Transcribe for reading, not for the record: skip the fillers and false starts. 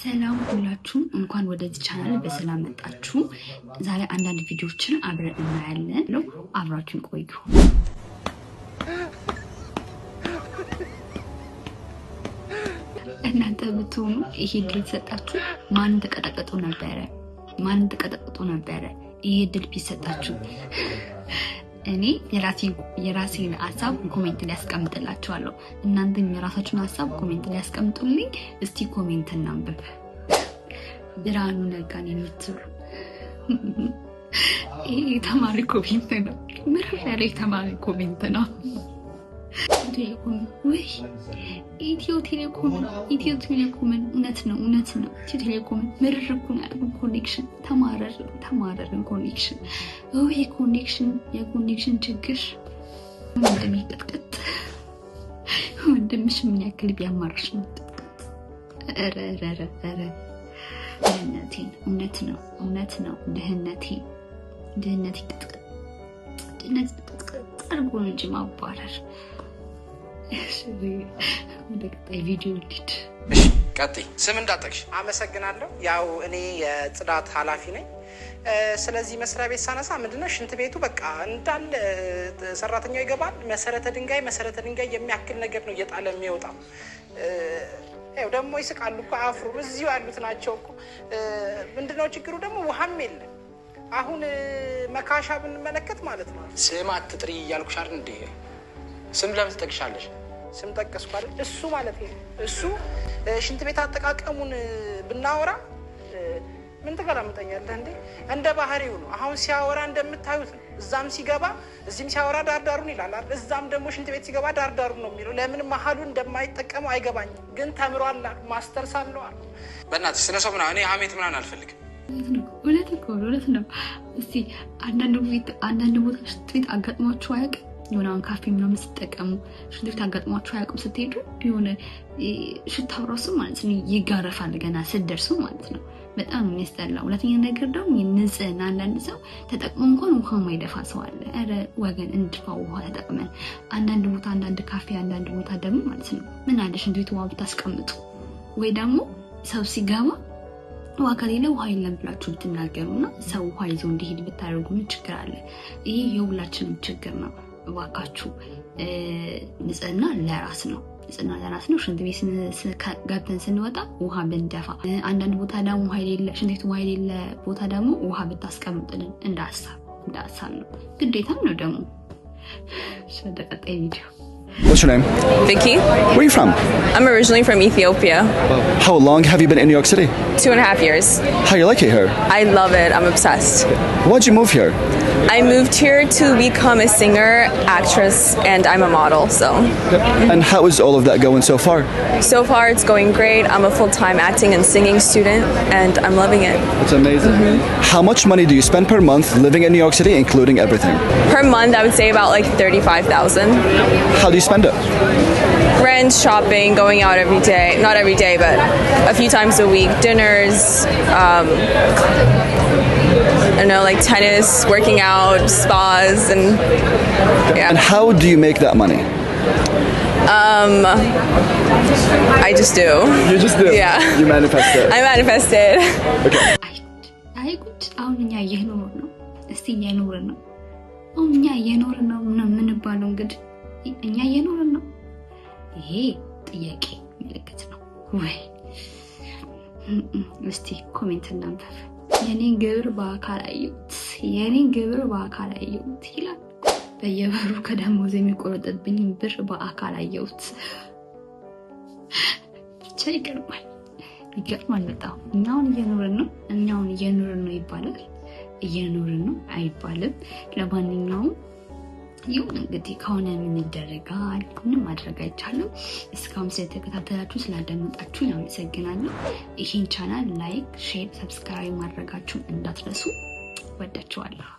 ሰላም ሁላችሁም እንኳን ወደዚህ ቻናል በሰላም መጣችሁ። ዛሬ አንዳንድ ቪዲዮዎችን አብረን እናያለን ነው። አብራችሁን ቆዩ። እናንተ ብትሆኑ ይሄ ድል ተሰጣችሁ ማን ተቀጠቀጡ ነበረ? ይሄ ድል ቢሰጣችሁ እኔ የራሴን ሐሳብ ኮሜንት ላይ አስቀምጥላችኋለሁ። እናንተም የራሳችሁን ሐሳብ ኮሜንት ላይ አስቀምጡልኝ። እስቲ ኮሜንት እናንብብ። ብርሃኑ ነጋን የምትሉ ይሄ ተማሪ ኮሜንት ነው። ምርር ያለ ተማሪ ኮሜንት ነው። ወይ ኢትዮ ቴሌኮም እውነት ነው። ኢትዮ ቴሌኮም ምርር እኮ ነው። ኮኔክሽን ተማረርን ኮኔክሽን የኮኔክሽን ችግር እንደሚቀጥቀጥ ወንድምሽ ምን ያክል ቢያማርሽ ነው። ድህነቴን እውነት ነው። ድህነቴ ቅጥቅጥ አድርጎ ነው እንጂ ማባረር። ወደ ቀጣይ ቪዲዮ ልሂድ። እሺ ቀጥይ። ስም እንዳጠቅሽ አመሰግናለሁ። ያው እኔ የጽዳት ኃላፊ ነኝ። ስለዚህ መስሪያ ቤት ሳነሳ ምንድነው ሽንት ቤቱ በቃ እንዳለ ሰራተኛው ይገባል። መሰረተ ድንጋይ የሚያክል ነገር ነው እየጣለ የሚወጣው። ያው ደግሞ ይስቃሉ እኮ አፍሩ። እዚሁ ያሉት ናቸው እኮ። ምንድነው ችግሩ ደግሞ ውሃም የለም። አሁን መካሻ ብንመለከት ማለት ነው ስም አትጥሪ እያልኩሽ አይደል እንዴ? ስም ለምን ትጠቅሻለሽ? ስም ጠቀስኩ አይደል? እሱ ማለት ነው እሱ ሽንት ቤት አጠቃቀሙን ብናወራ ምን ተገላምጠኛለህ እንዴ? እንደ ባህሪው ነው። አሁን ሲያወራ እንደምታዩት ነው። እዛም ሲገባ እዚህም ሲያወራ ዳርዳሩን ይላል አይደል? እዛም ደግሞ ሽንት ቤት ሲገባ ዳርዳሩን ነው የሚለው። ለምን መሀሉን እንደማይጠቀመው አይገባኝም። ግን ተምሯል፣ ማስተርስ አለው። በእናትሽ ስለ ሰው ምናምን እኔ ሀሜት ምናምን አልፈልግም። እውነት ነው። እስቲ አንዳንድ ቦታ ሽንት ቤት አጋጥሟችሁ አያውቅም? የሆነውን ካፌ ምናምን ስትጠቀሙ ሽንት ቤት አጋጥሟችሁ አያውቅም? ስትሄዱ የሆነ ሽታው ራሱ ማለት ነው ይጋረፋል ገና ስትደርሱ ማለት ነው። በጣም የሚያስጠላ። ሁለተኛ ነገር ደግሞ ንጽህና አንዳንድ ሰው ተጠቅሞ እንኳን ውሃ ማይደፋ ሰው አለ። ኧረ ወገን እንድፋ ውሃ ተጠቅመን። አንዳንድ ቦታ አንዳንድ ካፌ አንዳንድ ቦታ ደግሞ ማለት ነው ምን አለ ሽንት ቤት ውሃ ብታስቀምጡ ወይ ደግሞ ሰው ሲገባ ውሃ ከሌለ ውሃ የለም ብላችሁ ብትናገሩና ሰው ውሃ ይዞ እንዲሄድ ብታደርጉ ምን ችግር አለ? ይሄ የሁላችንም ችግር ነው። እባካችሁ ንጽህና ለራስ ነው። ሽንት ቤት ገብተን ስንወጣ ውሃ ብንደፋ፣ አንዳንድ ቦታ ደግሞ ሽንት ቤት ውሃ የሌለ ቦታ ደግሞ ውሃ ብታስቀምጥልን እንደ ሀሳብ ነው። ግዴታም ነው ደግሞ። ወደ ቀጣይ ቪዲዮ። What's your name? Vicky. Where are you from? I'm originally from Ethiopia. How long have you been in New York City? 2.5 years. How you like it here? I love it. I'm obsessed. Why'd you move here? I moved here to become a singer, actress, and I'm a model, so. And how is all of that going so far? So far, it's going great. I'm a full-time acting and singing student, and I'm loving it. It's amazing. How much money do you spend per month living in New York City, including everything? Per month, I would say about like $35,000. How do you spend it? Rent, shopping, going out every day. Not every day, but a few times a week. Dinners, I don't know, like tennis, working out, spas, and yeah. And how do you make that money? I just do. You just do? Yeah. You manifest it? I manifested. Okay. አይ ጉድ! አሁን እኛ እየኖርን ነው። እስቲ እየኖርን ነው። አሁን እኛ እየኖርን ነው። ምን ባለው እንግዲህ እኛ እየኖርን ነው። ይሄ ጥያቄ ምልክት ነው ወይ? እስቲ ኮሜንት እናንብብ። የኔን ግብር በአካል አየሁት ይላል። በየበሩ ከደሞዝ የሚቆረጥብኝ ብር በአካል አየሁት። ብቻ ይገርማል በጣም። እኛውን እየኖርን ነው ይባላል። እየኖርን ነው አይባልም። ለማንኛውም ይሁን እንግዲህ ከሆነ ምን ይደረጋል? ምንም ማድረግ አይቻልም። እስካሁን ስለተከታተላችሁ ስላዳመጣችሁ አመሰግናለሁ። ይሄን ቻናል ላይክ፣ ሼር፣ ሰብስክራይብ ማድረጋችሁን እንዳትረሱ። ወዳችኋለሁ።